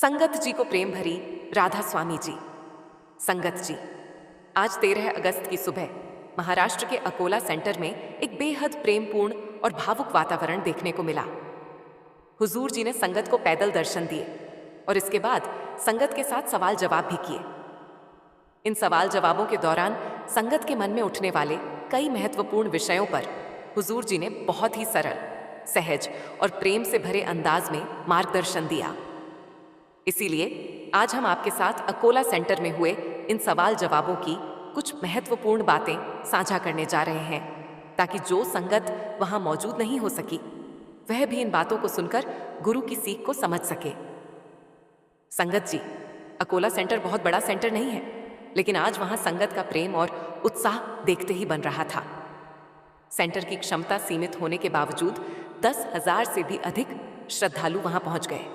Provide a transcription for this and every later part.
संगत जी को प्रेम भरी राधा स्वामी जी। संगत जी, आज 13 अगस्त की सुबह महाराष्ट्र के अकोला सेंटर में एक बेहद प्रेमपूर्ण और भावुक वातावरण देखने को मिला। हुजूर जी ने संगत को पैदल दर्शन दिए और इसके बाद संगत के साथ सवाल जवाब भी किए। इन सवाल जवाबों के दौरान संगत के मन में उठने वाले कई महत्वपूर्ण विषयों पर हुजूर जी ने बहुत ही सरल, सहज और प्रेम से भरे अंदाज में मार्गदर्शन दिया। इसीलिए आज हम आपके साथ अकोला सेंटर में हुए इन सवाल जवाबों की कुछ महत्वपूर्ण बातें साझा करने जा रहे हैं, ताकि जो संगत वहां मौजूद नहीं हो सकी वह भी इन बातों को सुनकर गुरु की सीख को समझ सके। संगत जी, अकोला सेंटर बहुत बड़ा सेंटर नहीं है, लेकिन आज वहां संगत का प्रेम और उत्साह देखते ही बन रहा था। सेंटर की क्षमता सीमित होने के बावजूद 10,000 से भी अधिक श्रद्धालु वहां पहुंच गए।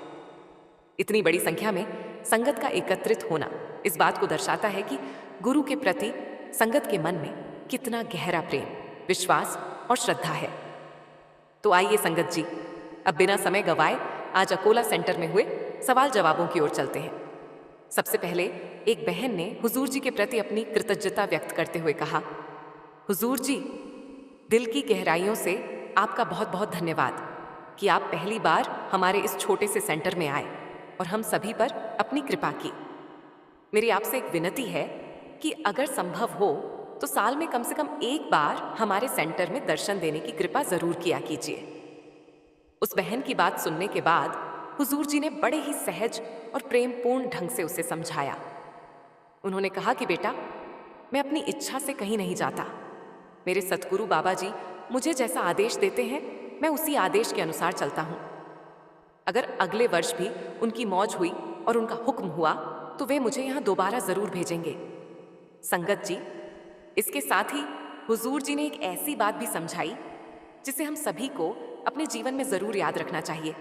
इतनी बड़ी संख्या में संगत का एकत्रित होना इस बात को दर्शाता है कि गुरु के प्रति संगत के मन में कितना गहरा प्रेम, विश्वास और श्रद्धा है। तो आइए संगत जी, अब बिना समय गवाए आज अकोला सेंटर में हुए सवाल जवाबों की ओर चलते हैं। सबसे पहले एक बहन ने हुजूर जी के प्रति अपनी कृतज्ञता व्यक्त करते हुए कहा, हुजूर जी, दिल की गहराइयों से आपका बहुत बहुत धन्यवाद कि आप पहली बार हमारे इस छोटे से सेंटर में आए और हम सभी पर अपनी कृपा की। मेरी आपसे एक विनती है कि अगर संभव हो तो साल में कम से कम एक बार हमारे सेंटर में दर्शन देने की कृपा जरूर किया कीजिए। उस बहन की बात सुनने के बाद हुजूर जी ने बड़े ही सहज और प्रेमपूर्ण ढंग से उसे समझाया। उन्होंने कहा कि बेटा, मैं अपनी इच्छा से कहीं नहीं जाता। मेरे सतगुरु बाबा जी मुझे जैसा आदेश देते हैं मैं उसी आदेश के अनुसार चलता हूं। अगर अगले वर्ष भी उनकी मौज हुई और उनका हुक्म हुआ तो वे मुझे यहां दोबारा जरूर भेजेंगे। संगत जी, इसके साथ ही हुजूर जी ने एक ऐसी बात भी समझाई जिसे हम सभी को अपने जीवन में जरूर याद रखना चाहिए।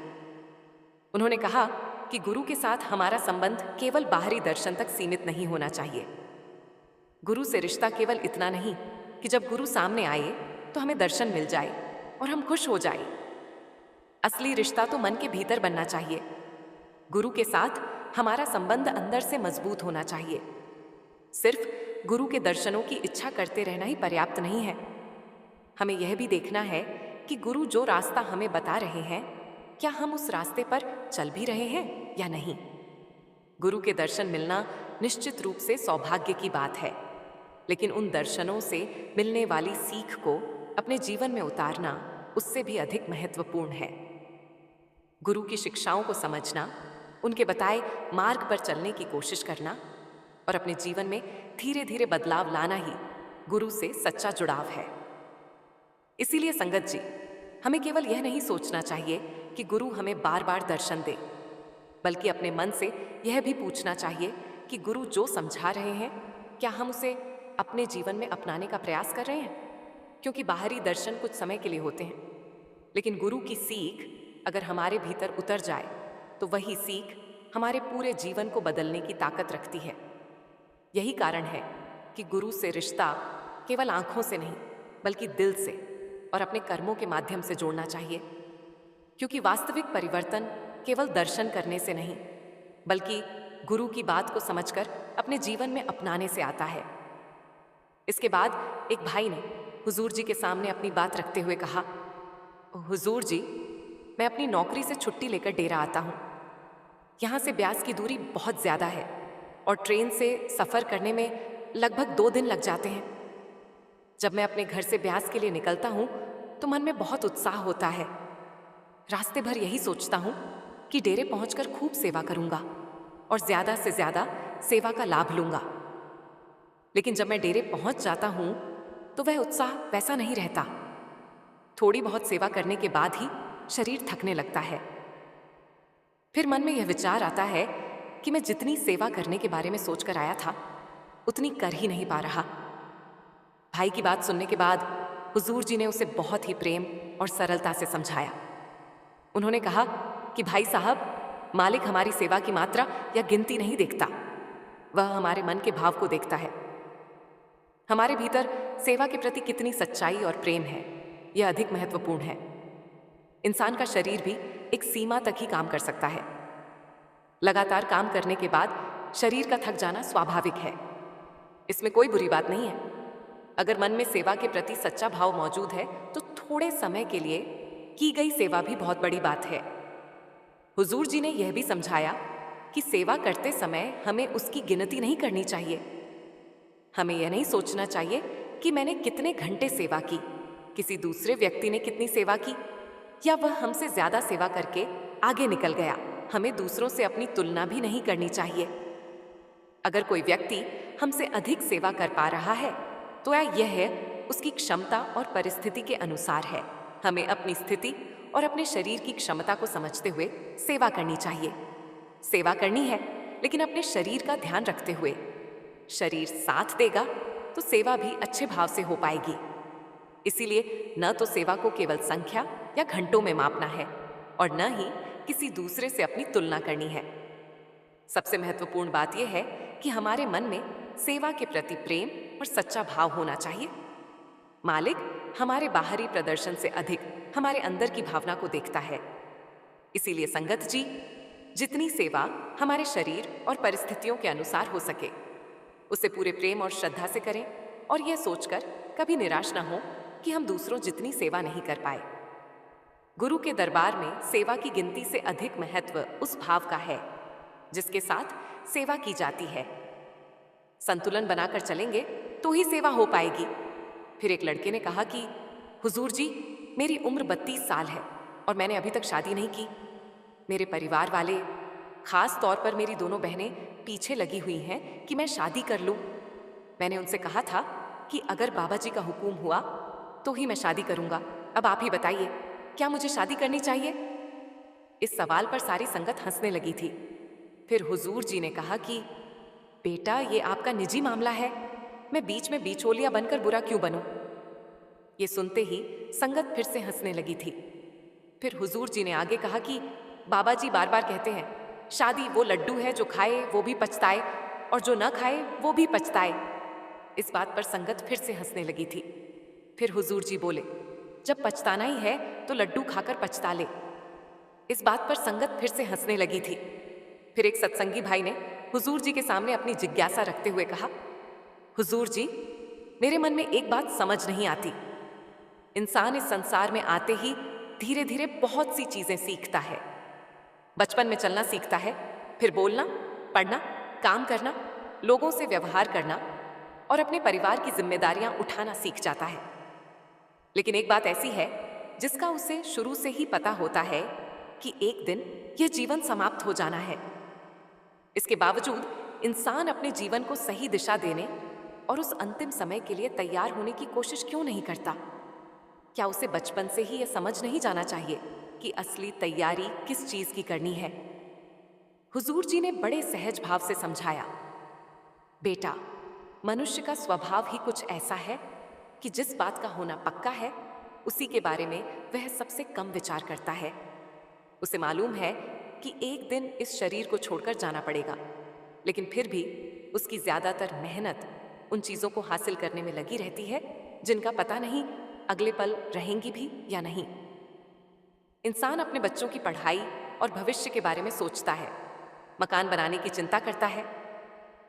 उन्होंने कहा कि गुरु के साथ हमारा संबंध केवल बाहरी दर्शन तक सीमित नहीं होना चाहिए। गुरु से रिश्ता केवल इतना नहीं कि जब गुरु सामने आए तो हमें दर्शन मिल जाए और हम खुश हो जाए। असली रिश्ता तो मन के भीतर बनना चाहिए। गुरु के साथ हमारा संबंध अंदर से मजबूत होना चाहिए। सिर्फ गुरु के दर्शनों की इच्छा करते रहना ही पर्याप्त नहीं है। हमें यह भी देखना है कि गुरु जो रास्ता हमें बता रहे हैं, क्या हम उस रास्ते पर चल भी रहे हैं या नहीं। गुरु के दर्शन मिलना निश्चित रूप से सौभाग्य की बात है, लेकिन उन दर्शनों से मिलने वाली सीख को अपने जीवन में उतारना उससे भी अधिक महत्वपूर्ण है। गुरु की शिक्षाओं को समझना, उनके बताए मार्ग पर चलने की कोशिश करना और अपने जीवन में धीरे धीरे बदलाव लाना ही गुरु से सच्चा जुड़ाव है। इसीलिए संगत जी, हमें केवल यह नहीं सोचना चाहिए कि गुरु हमें बार बार दर्शन दे, बल्कि अपने मन से यह भी पूछना चाहिए कि गुरु जो समझा रहे हैं, क्या हम उसे अपने जीवन में अपनाने का प्रयास कर रहे हैं। क्योंकि बाहरी दर्शन कुछ समय के लिए होते हैं, लेकिन गुरु की सीख अगर हमारे भीतर उतर जाए तो वही सीख हमारे पूरे जीवन को बदलने की ताकत रखती है। यही कारण है कि गुरु से रिश्ता केवल आंखों से नहीं, बल्कि दिल से और अपने कर्मों के माध्यम से जोड़ना चाहिए। क्योंकि वास्तविक परिवर्तन केवल दर्शन करने से नहीं, बल्कि गुरु की बात को समझकर अपने जीवन में अपनाने से आता है। इसके बाद एक भाई ने हुजूर जी के सामने अपनी बात रखते हुए कहा, हुजूर जी, मैं अपनी नौकरी से छुट्टी लेकर डेरा आता हूँ। यहाँ से ब्यास की दूरी बहुत ज़्यादा है और ट्रेन से सफ़र करने में लगभग 2 दिन लग जाते हैं। जब मैं अपने घर से ब्यास के लिए निकलता हूँ तो मन में बहुत उत्साह होता है। रास्ते भर यही सोचता हूँ कि डेरे पहुँचकर खूब सेवा करूँगा और ज़्यादा से ज़्यादा सेवा का लाभ लूँगा। लेकिन जब मैं डेरे पहुँच जाता हूँ तो वह उत्साह वैसा नहीं रहता। थोड़ी बहुत सेवा करने के बाद ही शरीर थकने लगता है। फिर मन में यह विचार आता है कि मैं जितनी सेवा करने के बारे में सोचकर आया था, उतनी कर ही नहीं पा रहा। भाई की बात सुनने के बाद हुजूर जी ने उसे बहुत ही प्रेम और सरलता से समझाया। उन्होंने कहा कि भाई साहब, मालिक हमारी सेवा की मात्रा या गिनती नहीं देखता, वह हमारे मन के भाव को देखता है। हमारे भीतर सेवा के प्रति कितनी सच्चाई और प्रेम है, यह अधिक महत्वपूर्ण है। इंसान का शरीर भी एक सीमा तक ही काम कर सकता है। लगातार काम करने के बाद शरीर का थक जाना स्वाभाविक है, इसमें कोई बुरी बात नहीं है। अगर मन में सेवा के प्रति सच्चा भाव मौजूद है तो थोड़े समय के लिए की गई सेवा भी बहुत बड़ी बात है। हुजूर जी ने यह भी समझाया कि सेवा करते समय हमें उसकी गिनती नहीं करनी चाहिए। हमें यह नहीं सोचना चाहिए कि मैंने कितने घंटे सेवा की, किसी दूसरे व्यक्ति ने कितनी सेवा की, या वह हमसे ज्यादा सेवा करके आगे निकल गया। हमें दूसरों से अपनी तुलना भी नहीं करनी चाहिए। अगर कोई व्यक्ति हमसे अधिक सेवा कर पा रहा है तो यह है उसकी क्षमता और परिस्थिति के अनुसार है। हमें अपनी स्थिति और अपने शरीर की क्षमता को समझते हुए सेवा करनी चाहिए। सेवा करनी है लेकिन अपने शरीर का ध्यान रखते हुए। शरीर साथ देगा तो सेवा भी अच्छे भाव से हो पाएगी। इसीलिए न तो सेवा को केवल संख्या या घंटों में मापना है और न ही किसी दूसरे से अपनी तुलना करनी है। सबसे महत्वपूर्ण बात यह है कि हमारे मन में सेवा के प्रति प्रेम और सच्चा भाव होना चाहिए। मालिक हमारे बाहरी प्रदर्शन से अधिक हमारे अंदर की भावना को देखता है। इसीलिए संगत जी, जितनी सेवा हमारे शरीर और परिस्थितियों के अनुसार हो सके उसे पूरे प्रेम और श्रद्धा से करें और यह सोचकर कभी निराश न हो कि हम दूसरों जितनी सेवा नहीं कर पाए। गुरु के दरबार में सेवा की गिनती से अधिक महत्व उस भाव का है जिसके साथ सेवा की जाती है। संतुलन बनाकर चलेंगे तो ही सेवा हो पाएगी। फिर एक लड़के ने कहा कि हुजूर जी, मेरी उम्र 32 साल है और मैंने अभी तक शादी नहीं की। मेरे परिवार वाले, खास तौर पर मेरी दोनों बहनें पीछे लगी हुई हैं कि मैं शादी कर लूं। मैंने उनसे कहा था कि अगर बाबा जी का हुक्म हुआ तो ही मैं शादी करूंगा। अब आप ही बताइए, क्या मुझे शादी करनी चाहिए? इस सवाल पर सारी संगत हंसने लगी थी। फिर हुजूर जी ने कहा कि बेटा, ये आपका निजी मामला है, मैं बीच में बीचोलिया बनकर बुरा क्यों बनूं? ये सुनते ही संगत फिर से हंसने लगी थी। फिर हुजूर जी ने आगे कहा कि बाबा जी बार बार कहते हैं, शादी वो लड्डू है जो खाए वो भी पछताए और जो न खाए वो भी पछताए। इस बात पर संगत फिर से हंसने लगी थी। फिर हुजूर जी बोले, जब पछताना ही है तो लड्डू खाकर पछता ले। इस बात पर संगत फिर से हंसने लगी थी। फिर एक सत्संगी भाई ने हुजूर जी के सामने अपनी जिज्ञासा रखते हुए कहा, हुजूर जी, मेरे मन में एक बात समझ नहीं आती। इंसान इस संसार में आते ही धीरे धीरे बहुत सी चीजें सीखता है। बचपन में चलना सीखता है, फिर बोलना, पढ़ना, काम करना, लोगों से व्यवहार करना और अपने परिवार की जिम्मेदारियां उठाना सीख जाता है। लेकिन एक बात ऐसी है जिसका उसे शुरू से ही पता होता है कि एक दिन यह जीवन समाप्त हो जाना है। इसके बावजूद इंसान अपने जीवन को सही दिशा देने और उस अंतिम समय के लिए तैयार होने की कोशिश क्यों नहीं करता? क्या उसे बचपन से ही यह समझ नहीं जाना चाहिए कि असली तैयारी किस चीज की करनी है? हुजूर जी ने बड़े सहज भाव से समझाया, बेटा, मनुष्य का स्वभाव ही कुछ ऐसा है कि जिस बात का होना पक्का है उसी के बारे में वह सबसे कम विचार करता है। उसे मालूम है कि एक दिन इस शरीर को छोड़कर जाना पड़ेगा, लेकिन फिर भी उसकी ज्यादातर मेहनत उन चीजों को हासिल करने में लगी रहती है जिनका पता नहीं अगले पल रहेंगी भी या नहीं। इंसान अपने बच्चों की पढ़ाई और भविष्य के बारे में सोचता है, मकान बनाने की चिंता करता है,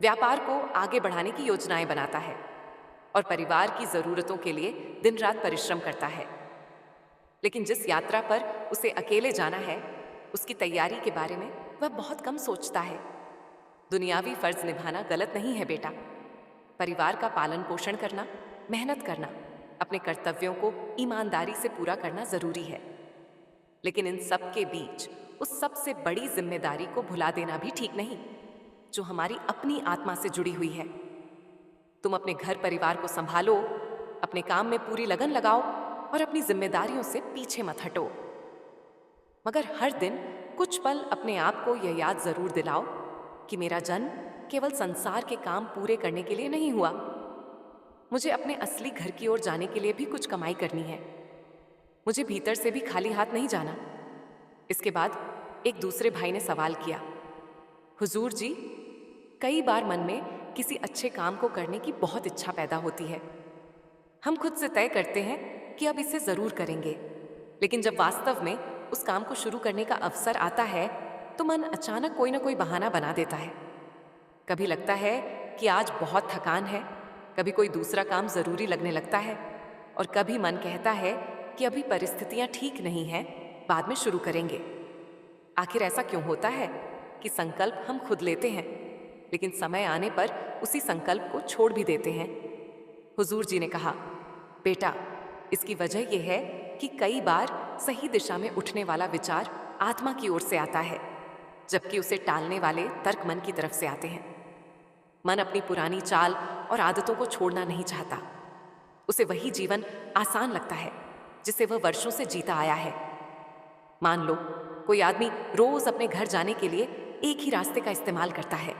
व्यापार को आगे बढ़ाने की योजनाएं बनाता है और परिवार की जरूरतों के लिए दिन रात परिश्रम करता है। लेकिन जिस यात्रा पर उसे अकेले जाना है उसकी तैयारी के बारे में वह बहुत कम सोचता है। दुनियावी फर्ज निभाना गलत नहीं है बेटा। परिवार का पालन पोषण करना, मेहनत करना, अपने कर्तव्यों को ईमानदारी से पूरा करना जरूरी है। लेकिन इन सब के बीच उस सबसे बड़ी जिम्मेदारी को भुला देना भी ठीक नहीं जो हमारी अपनी आत्मा से जुड़ी हुई है। तुम अपने घर परिवार को संभालो, अपने काम में पूरी लगन लगाओ और अपनी जिम्मेदारियों से पीछे मत हटो। मगर हर दिन कुछ पल अपने आप को यह याद जरूर दिलाओ कि मेरा जन्म केवल संसार के काम पूरे करने के लिए नहीं हुआ। मुझे अपने असली घर की ओर जाने के लिए भी कुछ कमाई करनी है। मुझे भीतर से भी खाली हाथ नहीं जाना। इसके बाद एक दूसरे भाई ने सवाल किया, हुजूर जी, कई बार मन में किसी अच्छे काम को करने की बहुत इच्छा पैदा होती है। हम खुद से तय करते हैं कि अब इसे जरूर करेंगे, लेकिन जब वास्तव में उस काम को शुरू करने का अवसर आता है तो मन अचानक कोई ना कोई बहाना बना देता है। कभी लगता है कि आज बहुत थकान है, कभी कोई दूसरा काम जरूरी लगने लगता है, और कभी मन कहता है कि अभी परिस्थितियां ठीक नहीं हैं, बाद में शुरू करेंगे। आखिर ऐसा क्यों होता है कि संकल्प हम खुद लेते हैं, लेकिन समय आने पर उसी संकल्प को छोड़ भी देते हैं? हुजूर जी ने कहा, बेटा, इसकी वजह यह है कि कई बार सही दिशा में उठने वाला विचार आत्मा की ओर से आता है, जबकि उसे टालने वाले तर्क मन की तरफ से आते हैं। मन अपनी पुरानी चाल और आदतों को छोड़ना नहीं चाहता। उसे वही जीवन आसान लगता है जिसे वह वर्षों से जीता आया है। मान लो कोई आदमी रोज अपने घर जाने के लिए एक ही रास्ते का इस्तेमाल करता है।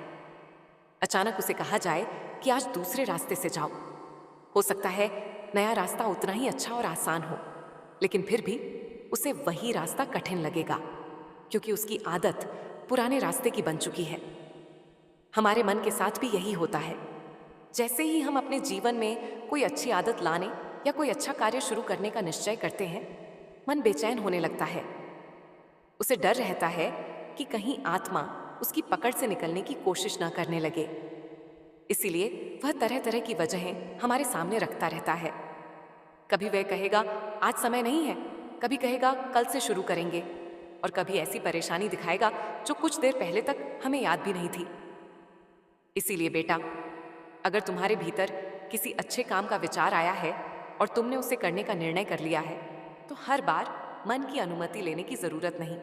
अचानक उसे कहा जाए कि आज दूसरे रास्ते से जाओ। हो सकता है नया रास्ता उतना ही अच्छा और आसान हो, लेकिन फिर भी उसे वही रास्ता कठिन लगेगा, क्योंकि उसकी आदत पुराने रास्ते की बन चुकी है। हमारे मन के साथ भी यही होता है। जैसे ही हम अपने जीवन में कोई अच्छी आदत लाने या कोई अच्छा कार्य शुरू करने का निश्चय करते हैं, मन बेचैन होने लगता है। उसे डर रहता है कि कहीं आत्मा उसकी पकड़ से निकलने की कोशिश ना करने लगे। इसीलिए वह तरह तरह की वजहें हमारे सामने रखता रहता है। कभी वह कहेगा आज समय नहीं है, कभी कहेगा कल से शुरू करेंगे, और कभी ऐसी परेशानी दिखाएगा जो कुछ देर पहले तक हमें याद भी नहीं थी। इसीलिए बेटा, अगर तुम्हारे भीतर किसी अच्छे काम का विचार आया है और तुमने उसे करने का निर्णय कर लिया है, तो हर बार मन की अनुमति लेने की जरूरत नहीं।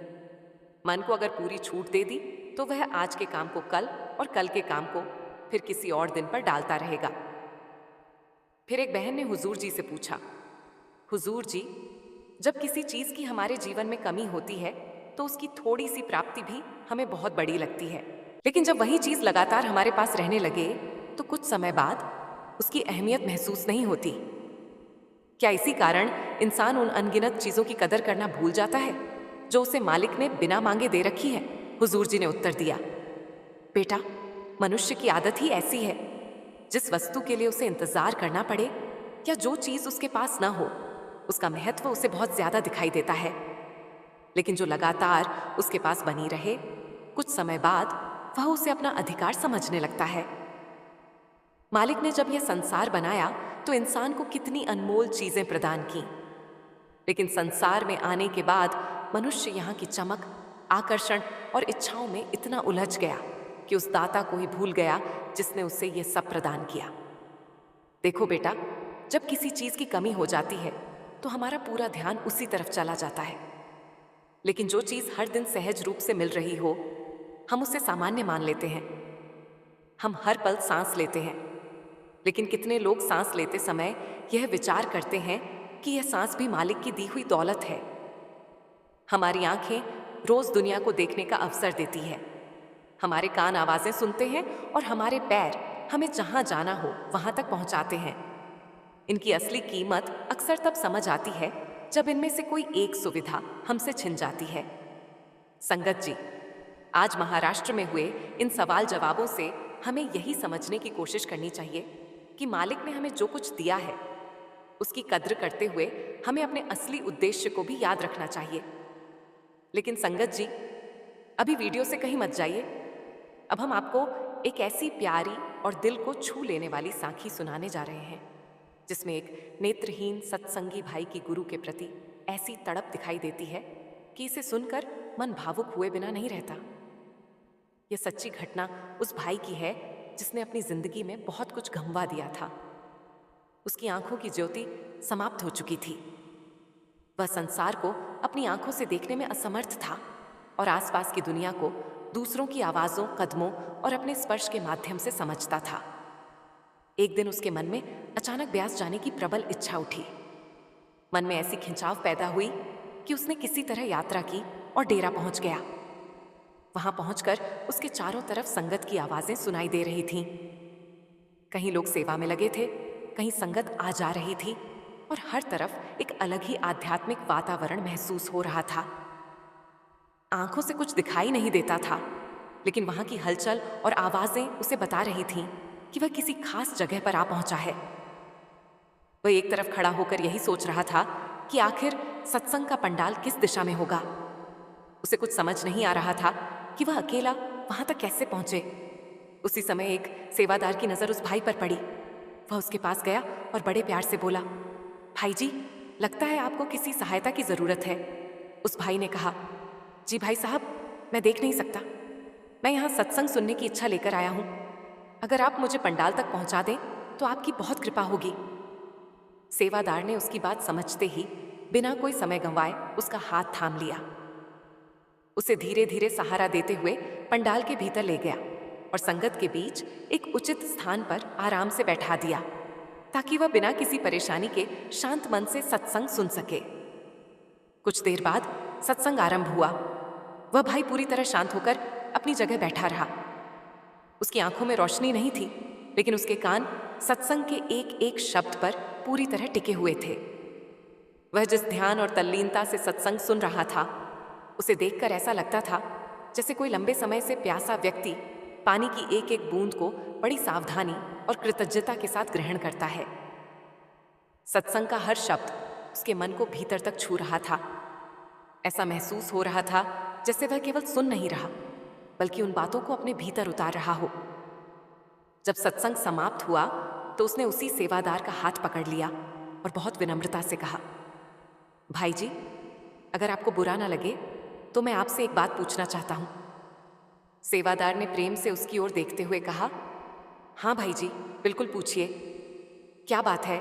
मन को अगर पूरी छूट दे दी तो वह आज के काम को कल और कल के काम को फिर किसी और दिन पर डालता रहेगा। फिर एक बहन ने हुजूर जी से पूछा, हुजूर जी, जब किसी चीज की हमारे जीवन में कमी होती है तो उसकी थोड़ी सी प्राप्ति भी हमें बहुत बड़ी लगती है, लेकिन जब वही चीज लगातार हमारे पास रहने लगे तो कुछ समय बाद उसकी अहमियत महसूस नहीं होती। क्या इसी कारण इंसान उन अनगिनत चीजों की कदर करना भूल जाता है जो उसे मालिक ने बिना मांगे दे रखी है? हुजूर जी ने उत्तर दिया, बेटा, मनुष्य की आदत ही ऐसी है। जिस वस्तु के लिए उसे इंतजार करना पड़े या जो चीज उसके पास ना हो, उसका महत्व उसे बहुत ज्यादा दिखाई देता है, लेकिन जो लगातार उसके पास बनी रहे, कुछ समय बाद वह उसे अपना अधिकार समझने लगता है। मालिक ने जब यह संसार बनाया तो इंसान को कितनी अनमोल चीजें प्रदान की, लेकिन संसार में आने के बाद मनुष्य यहाँ की चमक, आकर्षण और इच्छाओं में इतना उलझ गया कि उस दाता को ही भूल गया जिसने उसे यह सब प्रदान किया। देखो बेटा, जब किसी चीज की कमी हो जाती है तो हमारा पूरा ध्यान उसी तरफ चला जाता है, लेकिन जो चीज हर दिन सहज रूप से मिल रही हो, हम उसे सामान्य मान लेते हैं। हम हर पल सांस लेते हैं, लेकिन कितने लोग सांस लेते समय यह विचार करते हैं कि यह सांस भी मालिक की दी हुई दौलत है। हमारी आंखें रोज दुनिया को देखने का अवसर देती है, हमारे कान आवाजें सुनते हैं और हमारे पैर हमें जहां जाना हो वहां तक पहुंचाते हैं। इनकी असली कीमत अक्सर तब समझ आती है जब इनमें से कोई एक सुविधा हमसे छिन जाती है। संगत जी, आज महाराष्ट्र में हुए इन सवाल जवाबों से हमें यही समझने की कोशिश करनी चाहिए कि मालिक ने हमें जो कुछ दिया है उसकी कद्र करते हुए हमें अपने असली उद्देश्य को भी याद रखना चाहिए। लेकिन संगत जी, अभी वीडियो से कहीं मत जाइए। अब हम आपको एक ऐसी प्यारी और दिल को छू लेने वाली साखी सुनाने जा रहे हैं जिसमें एक नेत्रहीन सत्संगी भाई की गुरु के प्रति ऐसी तड़प दिखाई देती है कि इसे सुनकर मन भावुक हुए बिना नहीं रहता। यह सच्ची घटना उस भाई की है जिसने अपनी जिंदगी में बहुत कुछ गंवा दिया था। उसकी आंखों की ज्योति समाप्त हो चुकी थी। वह संसार को अपनी आंखों से देखने में असमर्थ था और आसपास की दुनिया को दूसरों की आवाजों, कदमों और अपने स्पर्श के माध्यम से समझता था। एक दिन उसके मन में अचानक ब्यास जाने की प्रबल इच्छा उठी। मन में ऐसी खिंचाव पैदा हुई कि उसने किसी तरह यात्रा की और डेरा पहुंच गया। वहां पहुंचकर उसके चारों तरफ संगत की आवाजें सुनाई दे रही थीं। कहीं लोग सेवा में लगे थे, कहीं संगत आ जा रही थी और हर तरफ एक अलग ही आध्यात्मिक वातावरण महसूस हो रहा था। आंखों से कुछ दिखाई नहीं देता था, लेकिन वहां की हलचल और आवाजें उसे बता रही थीं कि वह किसी खास जगह पर आ पहुंचा है। वह एक तरफ खड़ा होकर यही सोच रहा था कि आखिर सत्संग का पंडाल किस दिशा में होगा। उसे कुछ समझ नहीं आ रहा था कि वह अकेला वहां तक कैसे पहुंचे। उसी समय एक सेवादार की नजर उस भाई पर पड़ी। वह उसके पास गया और बड़े प्यार से बोला, भाई जी, लगता है आपको किसी सहायता की जरूरत है। उस भाई ने कहा, जी भाई साहब, मैं देख नहीं सकता। मैं यहाँ सत्संग सुनने की इच्छा लेकर आया हूँ। अगर आप मुझे पंडाल तक पहुँचा दें तो आपकी बहुत कृपा होगी। सेवादार ने उसकी बात समझते ही बिना कोई समय गंवाए उसका हाथ थाम लिया। उसे धीरे धीरे सहारा देते हुए पंडाल के भीतर ले गया और संगत के बीच एक उचित स्थान पर आराम से बैठा दिया, ताकि वह बिना किसी परेशानी के शांत मन से सत्संग सुन सके। कुछ देर बाद सत्संग आरंभ हुआ। वह भाई पूरी तरह शांत होकर अपनी जगह बैठा रहा। उसकी आंखों में रोशनी नहीं थी, लेकिन उसके कान सत्संग के एक एक शब्द पर पूरी तरह टिके हुए थे। वह जिस ध्यान और तल्लीनता से सत्संग सुन रहा था, उसे देखकर ऐसा लगता था जैसे कोई लंबे समय से प्यासा व्यक्ति पानी की एक एक बूंद को बड़ी सावधानी और कृतज्ञता के साथ ग्रहण करता है। सत्संग का हर शब्द उसके मन को भीतर तक छू रहा था। ऐसा महसूस हो रहा था जैसे वह केवल सुन नहीं रहा, बल्कि उन बातों को अपने भीतर उतार रहा हो। जब सत्संग समाप्त हुआ तो उसने उसी सेवादार का हाथ पकड़ लिया और बहुत विनम्रता से कहा, भाई जी, अगर आपको बुरा ना लगे तो मैं आपसे एक बात पूछना चाहता हूं। सेवादार ने प्रेम से उसकी ओर देखते हुए कहा, हाँ भाई जी, बिल्कुल पूछिए, क्या बात है।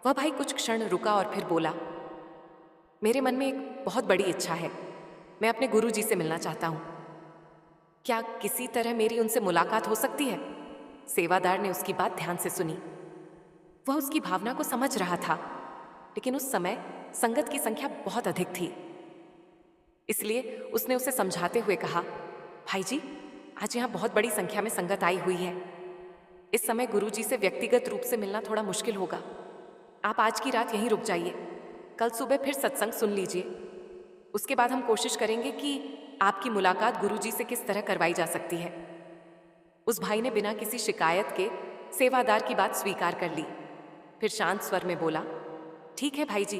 वह भाई कुछ क्षण रुका और फिर बोला, मेरे मन में एक बहुत बड़ी इच्छा है। मैं अपने गुरु जी से मिलना चाहता हूं। क्या किसी तरह मेरी उनसे मुलाकात हो सकती है? सेवादार ने उसकी बात ध्यान से सुनी। वह उसकी भावना को समझ रहा था, लेकिन उस समय संगत की संख्या बहुत अधिक थी। इसलिए उसने उसे समझाते हुए कहा, भाई जी, आज यहाँ बहुत बड़ी संख्या में संगत आई हुई है। इस समय गुरुजी से व्यक्तिगत रूप से मिलना थोड़ा मुश्किल होगा। आप आज की रात यहीं रुक जाइए, कल सुबह फिर सत्संग सुन लीजिए। उसके बाद हम कोशिश करेंगे कि आपकी मुलाकात गुरुजी से किस तरह करवाई जा सकती है। उस भाई ने बिना किसी शिकायत के सेवादार की बात स्वीकार कर ली। फिर शांत स्वर में बोला, ठीक है भाई जी,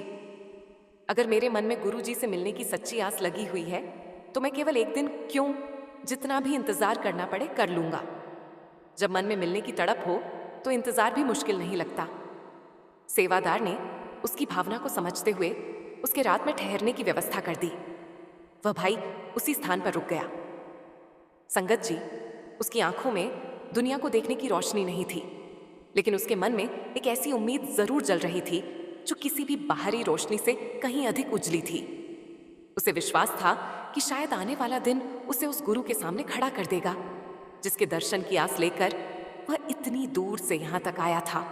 अगर मेरे मन में गुरुजी से मिलने की सच्ची आस लगी हुई है तो मैं केवल एक दिन क्यों, जितना भी इंतजार करना पड़े कर लूंगा। जब मन में मिलने की तड़प हो तो इंतजार भी मुश्किल नहीं लगता। सेवादार ने उसकी भावना को समझते हुए उसके रात में ठहरने की व्यवस्था कर दी। वह भाई उसी स्थान पर रुक गया। संगत जी, उसकी आंखों में दुनिया को देखने की रोशनी नहीं थी, लेकिन उसके मन में एक ऐसी उम्मीद जरूर जल रही थी जो किसी भी बाहरी रोशनी से कहीं अधिक उजली थी। उसे विश्वास था कि शायद आने वाला दिन उसे उस गुरु के सामने खड़ा कर देगा, जिसके दर्शन की आस लेकर वह इतनी दूर से यहां तक आया था।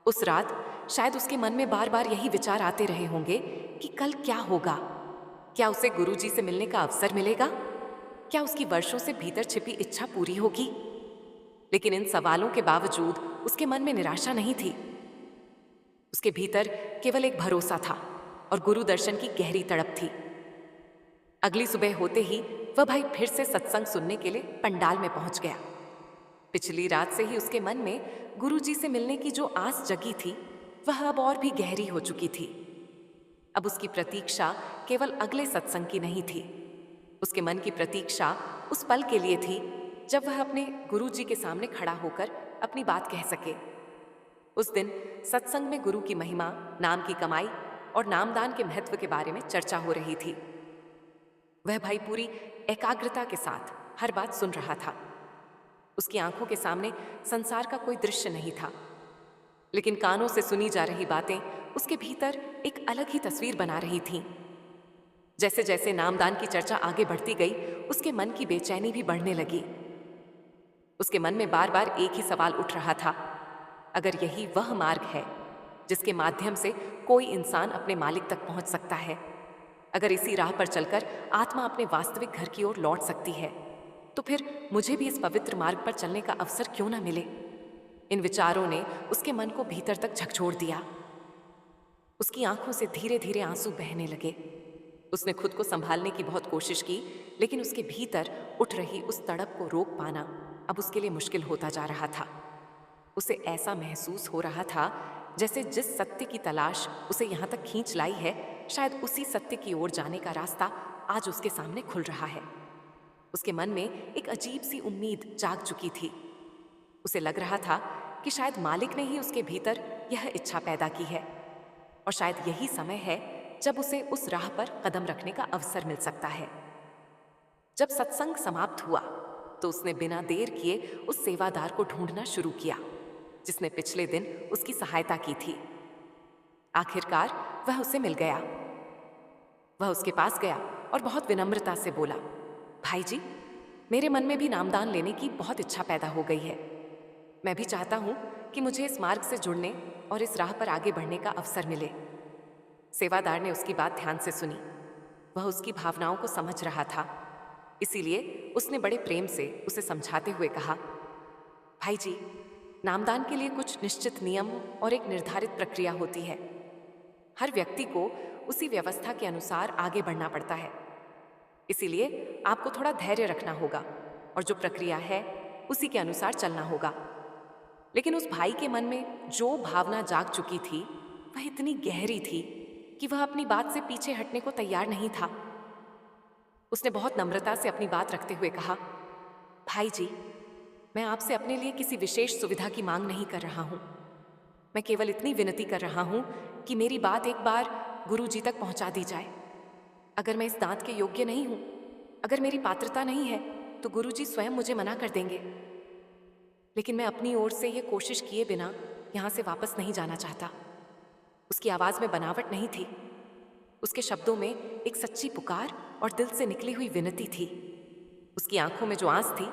उस रात शायद उसके मन में बार बार यही विचार आते रहे होंगे कि कल क्या होगा। क्या उसे गुरुजी से मिलने का अवसर मिलेगा? क्या उसकी वर्षों से भीतर छिपी इच्छा पूरी होगी? लेकिन इन सवालों के बावजूद उसके मन में निराशा नहीं थी। उसके भीतर केवल एक भरोसा था और गुरु दर्शन की गहरी तड़प थी। अगली सुबह होते ही वह भाई फिर से सत्संग सुनने के लिए पंडाल में पहुंच गया। पिछली रात से ही उसके मन में गुरुजी से मिलने की जो आस जगी थी, वह अब और भी गहरी हो चुकी थी। अब उसकी प्रतीक्षा केवल अगले सत्संग की नहीं थी। उसके मन की प्रतीक्षा उस पल के लिए थी जब वह अपने गुरुजी के सामने खड़ा होकर अपनी बात कह सके। उस दिन सत्संग में गुरु की महिमा, नाम की कमाई और नामदान के महत्व के बारे में चर्चा हो रही थी। वह भाई पूरी एकाग्रता के साथ हर बात सुन रहा था। उसकी आंखों के सामने संसार का कोई दृश्य नहीं था, लेकिन कानों से सुनी जा रही बातें उसके भीतर एक अलग ही तस्वीर बना रही थीं। जैसे जैसे नामदान की चर्चा आगे बढ़ती गई, उसके मन की बेचैनी भी बढ़ने लगी। उसके मन में बार बार एक ही सवाल उठ रहा था, अगर यही वह मार्ग है जिसके माध्यम से कोई इंसान अपने मालिक तक पहुंच सकता है, अगर इसी राह पर चलकर आत्मा अपने वास्तविक घर की ओर लौट सकती है, तो फिर मुझे भी इस पवित्र मार्ग पर चलने का अवसर क्यों ना मिले। इन विचारों ने उसके मन को भीतर तक झकझोर दिया। उसकी आंखों से धीरे धीरे आंसू बहने लगे। उसने खुद को संभालने की बहुत कोशिश की, लेकिन उसके भीतर उठ रही उस तड़प को रोक पाना अब उसके लिए मुश्किल होता जा रहा था। उसे ऐसा महसूस हो रहा था जैसे जिस सत्य की तलाश उसे यहाँ तक खींच लाई है, शायद उसी सत्य की ओर जाने का रास्ता आज उसके सामने खुल रहा है। उसके मन में एक अजीब सी उम्मीद जाग चुकी थी। उसे लग रहा था कि शायद मालिक ने ही उसके भीतर यह इच्छा पैदा की है और शायद यही समय है जब उसे उस राह पर कदम रखने का अवसर मिल सकता है। जब सत्संग समाप्त हुआ तो उसने बिना देर किए उस सेवादार को ढूंढना शुरू किया जिसने पिछले दिन उसकी सहायता की थी। आखिरकार वह उसे मिल गया। वह उसके पास गया और बहुत विनम्रता से बोला, भाई जी, मेरे मन में भी नामदान लेने की बहुत इच्छा पैदा हो गई है। मैं भी चाहता हूं कि मुझे इस मार्ग से जुड़ने और इस राह पर आगे बढ़ने का अवसर मिले। सेवादार ने उसकी बात ध्यान से सुनी। वह उसकी भावनाओं को समझ रहा था, इसीलिए उसने बड़े प्रेम से उसे समझाते हुए कहा, भाई जी, नामदान के लिए कुछ निश्चित नियम और एक निर्धारित प्रक्रिया होती है। हर व्यक्ति को उसी व्यवस्था के अनुसार आगे बढ़ना पड़ता है। इसीलिए आपको थोड़ा धैर्य रखना होगा और जो प्रक्रिया है उसी के अनुसार चलना होगा। लेकिन उस भाई के मन में जो भावना जाग चुकी थी वह इतनी गहरी थी कि वह अपनी बात से पीछे हटने को तैयार नहीं था। उसने बहुत नम्रता से अपनी बात रखते हुए कहा, भाई जी, मैं आपसे अपने लिए किसी विशेष सुविधा की मांग नहीं कर रहा हूं। मैं केवल इतनी विनती कर रहा हूं कि मेरी बात एक बार गुरु जी तक पहुंचा दी जाए। अगर मैं इस दांत के योग्य नहीं हूं, अगर मेरी पात्रता नहीं है, तो गुरु जी स्वयं मुझे मना कर देंगे। लेकिन मैं अपनी ओर से ये कोशिश किए बिना यहां से वापस नहीं जाना चाहता। उसकी आवाज में बनावट नहीं थी। उसके शब्दों में एक सच्ची पुकार और दिल से निकली हुई विनती थी। उसकी आंखों में जो आंस थी,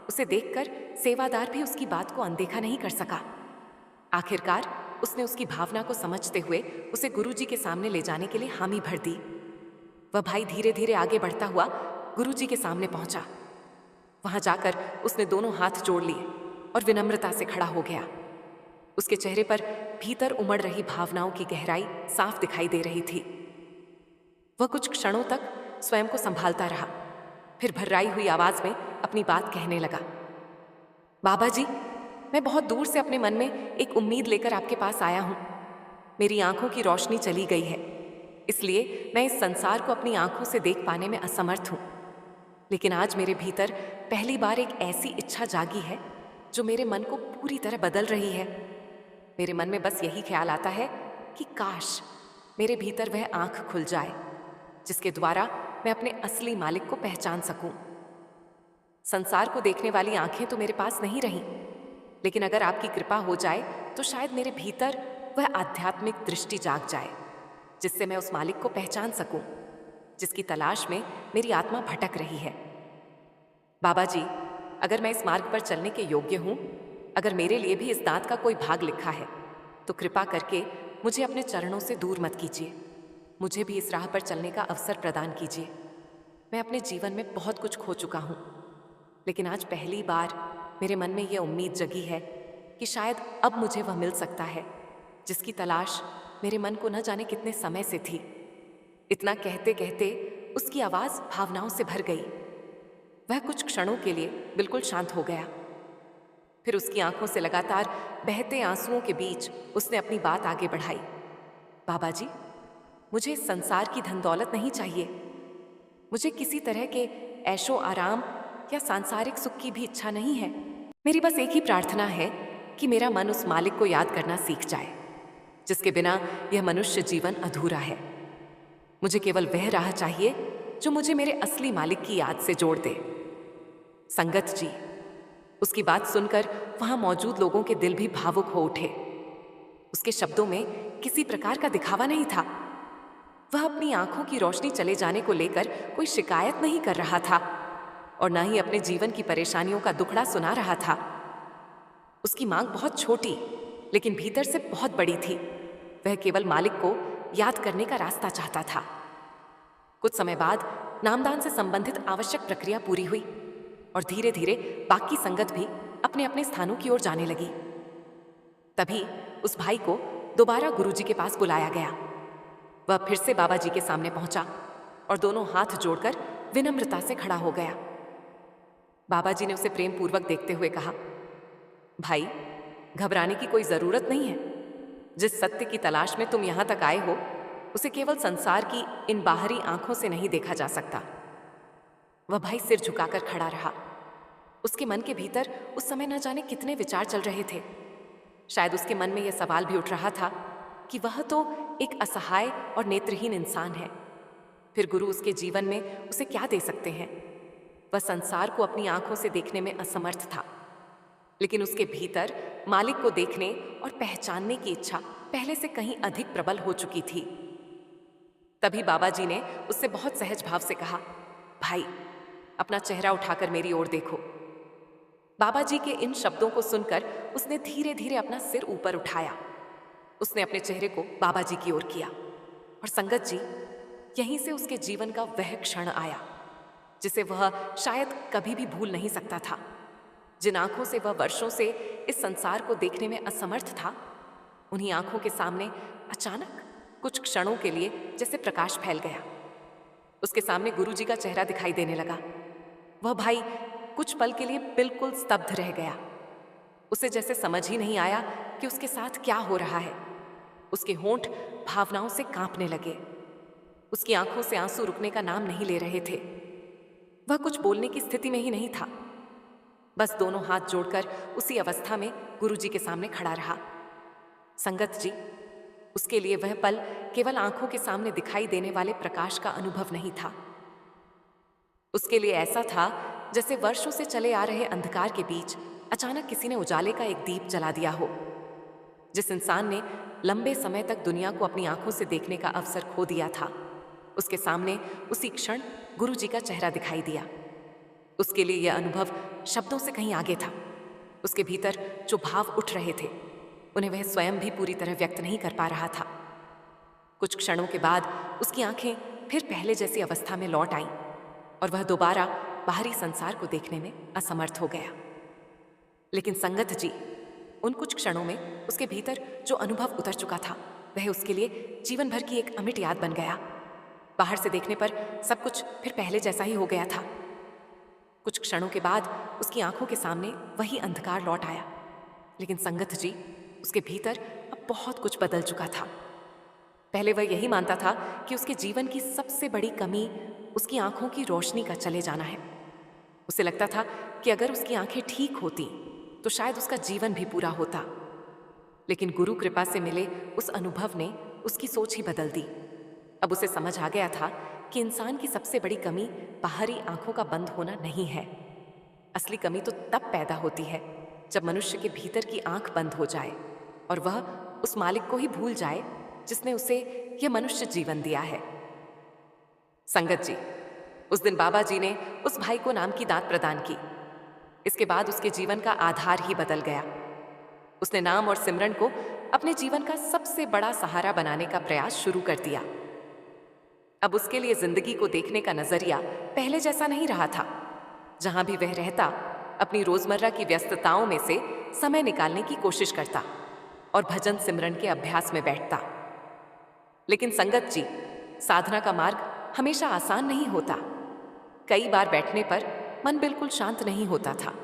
उसे देखकर सेवादार भी उसकी बात को अनदेखा नहीं कर सका। आखिरकार उसने उसकी भावना को समझते हुए उसे गुरुजी के सामने ले जाने के लिए हामी भर दी। वह भाई धीरे धीरे आगे बढ़ता हुआ गुरुजी के सामने पहुंचा। वहां जाकर उसने दोनों हाथ जोड़ लिए और विनम्रता से खड़ा हो गया। उसके चेहरे पर भीतर उमड़ रही भावनाओं की गहराई साफ दिखाई दे रही थी। वह कुछ क्षणों तक स्वयं को संभालता रहा, फिर भर्राई हुई आवाज में अपनी बात कहने लगा, बाबा जी, मैं बहुत दूर से अपने मन में एक उम्मीद लेकर आपके पास आया हूं। मेरी आंखों की रोशनी चली गई है, इसलिए मैं इस संसार को अपनी आंखों से देख पाने में असमर्थ हूं। लेकिन आज मेरे भीतर पहली बार एक ऐसी इच्छा जागी है जो मेरे मन को पूरी तरह बदल रही है। मेरे मन में बस यही ख्याल आता है कि काश मेरे भीतर वह आंख खुल जाए जिसके द्वारा मैं अपने असली मालिक को पहचान सकूं। संसार को देखने वाली आंखें तो मेरे पास नहीं रहीं, लेकिन अगर आपकी कृपा हो जाए तो शायद मेरे भीतर वह आध्यात्मिक दृष्टि जाग जाए जिससे मैं उस मालिक को पहचान सकूं जिसकी तलाश में मेरी आत्मा भटक रही है। बाबा जी, अगर मैं इस मार्ग पर चलने के योग्य हूं, अगर मेरे लिए भी इस दांत का कोई भाग लिखा है, तो कृपा करके मुझे अपने चरणों से दूर मत कीजिए। मुझे भी इस राह पर चलने का अवसर प्रदान कीजिए। मैं अपने जीवन में बहुत कुछ खो चुका हूं, लेकिन आज पहली बार मेरे मन में यह उम्मीद जगी है कि शायद अब मुझे वह मिल सकता है जिसकी तलाश मेरे मन को न जाने कितने समय से थी। इतना कहते कहते उसकी आवाज भावनाओं से भर गई। वह कुछ क्षणों के लिए बिल्कुल शांत हो गया। फिर उसकी आंखों से लगातार बहते आंसुओं के बीच उसने अपनी बात आगे बढ़ाई। बाबा जी, मुझे इस संसार की धन दौलत नहीं चाहिए। मुझे किसी तरह के ऐशो आराम या सांसारिक सुख की भी इच्छा नहीं है। मेरी बस एक ही प्रार्थना है कि मेरा मन उस मालिक को याद करना सीख जाए जिसके बिना यह मनुष्य जीवन अधूरा है। मुझे केवल वह राह चाहिए जो मुझे मेरे असली मालिक की याद से जोड़ दे। संगत जी, उसकी बात सुनकर वहां मौजूद लोगों के दिल भी भावुक हो उठे। उसके शब्दों में किसी प्रकार का दिखावा नहीं था। वह अपनी आंखों की रोशनी चले जाने को लेकर कोई शिकायत नहीं कर रहा था और न ही अपने जीवन की परेशानियों का दुखड़ा सुना रहा था। उसकी मांग बहुत छोटी लेकिन भीतर से बहुत बड़ी थी। वह केवल मालिक को याद करने का रास्ता चाहता था। कुछ समय बाद नामदान से संबंधित आवश्यक प्रक्रिया पूरी हुई और धीरे धीरे बाकी संगत भी अपने अपने स्थानों की ओर जाने लगी। तभी उस भाई को दोबारा गुरुजी के पास बुलाया गया। वह फिर से बाबा जी के सामने पहुंचा और दोनों हाथ जोड़कर विनम्रता से खड़ा हो गया। बाबा जी ने उसे प्रेम पूर्वक देखते हुए कहा, भाई, घबराने की कोई जरूरत नहीं है। जिस सत्य की तलाश में तुम यहां तक आए हो, उसे केवल संसार की इन बाहरी आंखों से नहीं देखा जा सकता। वह भाई सिर झुकाकर खड़ा रहा। उसके मन के भीतर उस समय न जाने कितने विचार चल रहे थे। शायद उसके मन में यह सवाल भी उठ रहा था कि वह तो एक असहाय और नेत्रहीन इंसान है, फिर गुरु उसके जीवन में उसे क्या दे सकते हैं। वह संसार को अपनी आंखों से देखने में असमर्थ था, लेकिन उसके भीतर मालिक को देखने और पहचानने की इच्छा पहले से कहीं अधिक प्रबल हो चुकी थी। तभी बाबा जी ने उससे बहुत सहज भाव से कहा, भाई, अपना चेहरा उठाकर मेरी ओर देखो। बाबा जी के इन शब्दों को सुनकर उसने धीरे धीरे अपना सिर ऊपर उठाया। उसने अपने चेहरे को बाबा जी की ओर किया और संगत जी, यहीं से उसके जीवन का वह क्षण आया जिसे वह शायद कभी भी भूल नहीं सकता था। जिन आंखों से वह वर्षों से इस संसार को देखने में असमर्थ था, उन्हीं आंखों के सामने अचानक कुछ क्षणों के लिए जैसे प्रकाश फैल गया। उसके सामने गुरु जी का चेहरा दिखाई देने लगा। वह भाई कुछ पल के लिए बिल्कुल स्तब्ध रह गया। उसे जैसे समझ ही नहीं आया कि उसके साथ क्या हो रहा है। उसके होंठ भावनाओं से कांपने लगे। उसकी आंखों से आंसू रुकने का नाम नहीं ले रहे थे। वह कुछ बोलने की स्थिति में ही नहीं था। बस दोनों हाथ जोड़कर उसी अवस्था में गुरु जी के सामने खड़ा रहा। संगत जी, उसके लिए वह पल केवल आंखों के सामने दिखाई देने वाले प्रकाश का अनुभव नहीं था। उसके लिए ऐसा था जैसे वर्षों से चले आ रहे अंधकार के बीच अचानक किसी ने उजाले का एक दीप जला दिया हो। जिस इंसान ने लंबे समय तक दुनिया को अपनी आंखों से देखने का अवसर खो दिया था, उसके सामने उसी क्षण गुरु जी का चेहरा दिखाई दिया। उसके लिए यह अनुभव शब्दों से कहीं आगे था। उसके भीतर जो भाव उठ रहे थे, उन्हें वह स्वयं भी पूरी तरह व्यक्त नहीं कर पा रहा था। कुछ क्षणों के बाद उसकी आंखें फिर पहले जैसी अवस्था में लौट आईं और वह दोबारा बाहरी संसार को देखने में असमर्थ हो गया। लेकिन संगत जी, उन कुछ क्षणों में उसके भीतर जो अनुभव उतर चुका था, वह उसके लिए जीवन भर की एक अमिट याद बन गया। बाहर से देखने पर सब कुछ फिर पहले जैसा ही हो गया था। कुछ क्षणों के बाद उसकी आंखों के सामने वही अंधकार लौट आया। लेकिन संगत जी, उसके भीतर अब बहुत कुछ बदल चुका था। पहले वह यही मानता था कि उसके जीवन की सबसे बड़ी कमी उसकी आंखों की रोशनी का चले जाना है। उसे लगता था कि अगर उसकी आंखें ठीक होती तो शायद उसका जीवन भी पूरा होता। लेकिन गुरु कृपा से मिले उस अनुभव ने उसकी सोच ही बदल दी। अब उसे समझ आ गया था कि इंसान की सबसे बड़ी कमी बाहरी आंखों का बंद होना नहीं है। असली कमी तो तब पैदा होती है जब मनुष्य के भीतर की आंख बंद हो जाए और वह उस मालिक को ही भूल जाए जिसने उसे यह मनुष्य जीवन दिया है। संगत जी, उस दिन बाबा जी ने उस भाई को नाम की दात प्रदान की। इसके बाद उसके जीवन का आधार ही बदल गया। उसने नाम और सिमरन को अपने जीवन का सबसे बड़ा सहारा बनाने का प्रयास शुरू कर दिया। अब उसके लिए जिंदगी को देखने का नजरिया पहले जैसा नहीं रहा था। जहां भी वह रहता, अपनी रोजमर्रा की व्यस्तताओं में से समय निकालने की कोशिश करता और भजन सिमरन के अभ्यास में बैठता। लेकिन संगत जी, साधना का मार्ग हमेशा आसान नहीं होता। कई बार बैठने पर मन बिल्कुल शांत नहीं होता था।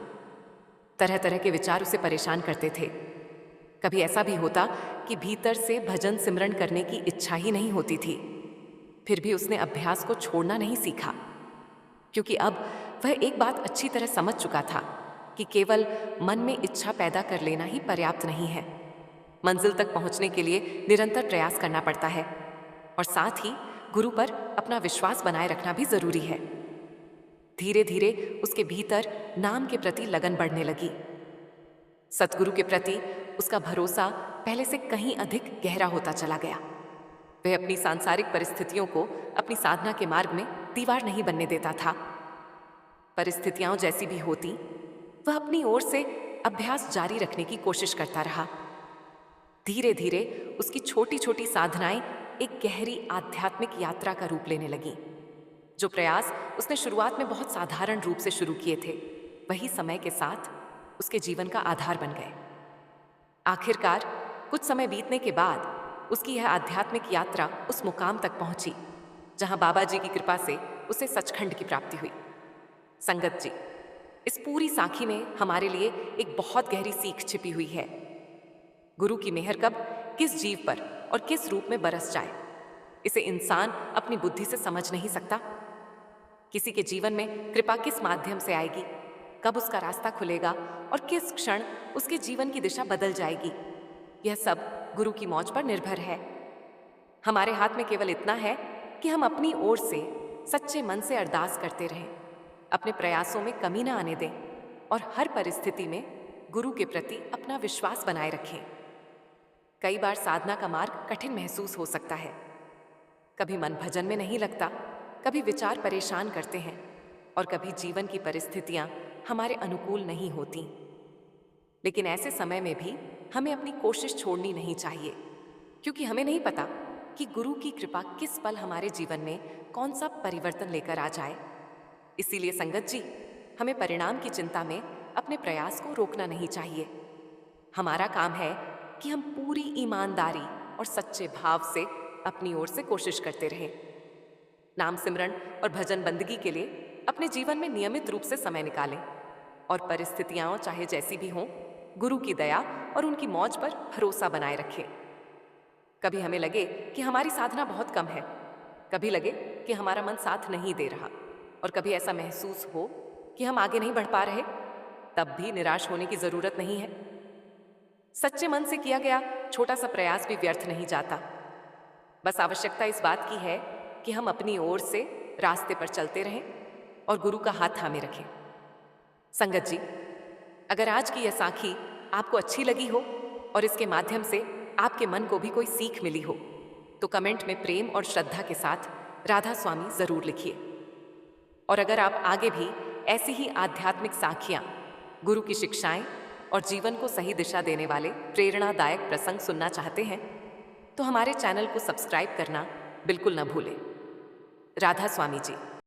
तरह तरह के विचार उसे परेशान करते थे। कभी ऐसा भी होता कि भीतर से भजन सिमरन करने की इच्छा ही नहीं होती थी। फिर भी उसने अभ्यास को छोड़ना नहीं सीखा, क्योंकि अब वह एक बात अच्छी तरह समझ चुका था कि केवल मन में इच्छा पैदा कर लेना ही पर्याप्त नहीं है। मंजिल तक पहुंचने के लिए निरंतर प्रयास करना पड़ता है और साथ ही गुरु पर अपना विश्वास बनाए रखना भी जरूरी है। धीरे धीरे उसके भीतर नाम के प्रति लगन बढ़ने लगी। सतगुरु के प्रति उसका भरोसा पहले से कहीं अधिक गहरा होता चला गया। वह अपनी सांसारिक परिस्थितियों को अपनी साधना के मार्ग में दीवार नहीं बनने देता था। परिस्थितियां जैसी भी होती, वह अपनी ओर से अभ्यास जारी रखने की कोशिश करता रहा। धीरे धीरे उसकी छोटी छोटी साधनाएं एक गहरी आध्यात्मिक यात्रा का रूप लेने लगी। जो प्रयास उसने शुरुआत में बहुत साधारण रूप से शुरू किए थे, वही समय के साथ उसके जीवन का आधार बन गए। आखिरकार कुछ समय बीतने के बाद उसकी यह आध्यात्मिक यात्रा उस मुकाम तक पहुंची जहां बाबा जी की कृपा से उसे सचखंड की प्राप्ति हुई। संगत जी, इस पूरी साखी में हमारे लिए एक बहुत गहरी सीख छिपी हुई है। गुरु की मेहर कब किस जीव पर और किस रूप में बरस जाए, इसे इंसान अपनी बुद्धि से समझ नहीं सकता। किसी के जीवन में कृपा किस माध्यम से आएगी, कब उसका रास्ता खुलेगा और किस क्षण उसके जीवन की दिशा बदल जाएगी, यह सब गुरु की मौज पर निर्भर है। हमारे हाथ में केवल इतना है कि हम अपनी ओर से सच्चे मन से अरदास करते रहें, अपने प्रयासों में कमी न आने दें और हर परिस्थिति में गुरु के प्रति अपना विश्वास बनाए रखें। कई बार साधना का मार्ग कठिन महसूस हो सकता है, कभी मन भजन में नहीं लगता, कभी विचार परेशान करते हैं और कभी जीवन की परिस्थितियां हमारे अनुकूल नहीं होती। लेकिन ऐसे समय में भी हमें अपनी कोशिश छोड़नी नहीं चाहिए, क्योंकि हमें नहीं पता कि गुरु की कृपा किस पल हमारे जीवन में कौन सा परिवर्तन लेकर आ जाए। इसीलिए संगत जी, हमें परिणाम की चिंता में अपने प्रयास को रोकना नहीं चाहिए। हमारा काम है कि हम पूरी ईमानदारी और सच्चे भाव से अपनी ओर से कोशिश करते रहें। नाम सिमरन और भजन बंदगी के लिए अपने जीवन में नियमित रूप से समय निकालें और परिस्थितियां चाहे जैसी भी हों, गुरु की दया और उनकी मौज पर भरोसा बनाए रखें। कभी हमें लगे कि हमारी साधना बहुत कम है, कभी लगे कि हमारा मन साथ नहीं दे रहा और कभी ऐसा महसूस हो कि हम आगे नहीं बढ़ पा रहे, तब भी निराश होने की जरूरत नहीं है। सच्चे मन से किया गया छोटा सा प्रयास भी व्यर्थ नहीं जाता। बस आवश्यकता इस बात की है कि हम अपनी ओर से रास्ते पर चलते रहें और गुरु का हाथ थामे रखें। संगत जी, अगर आज की यह साखी आपको अच्छी लगी हो और इसके माध्यम से आपके मन को भी कोई सीख मिली हो, तो कमेंट में प्रेम और श्रद्धा के साथ राधा स्वामी जरूर लिखिए। और अगर आप आगे भी ऐसी ही आध्यात्मिक साखियां, गुरु की शिक्षाएं और जीवन को सही दिशा देने वाले प्रेरणादायक प्रसंग सुनना चाहते हैं, तो हमारे चैनल को सब्सक्राइब करना बिल्कुल न भूलें। राधा स्वामी जी।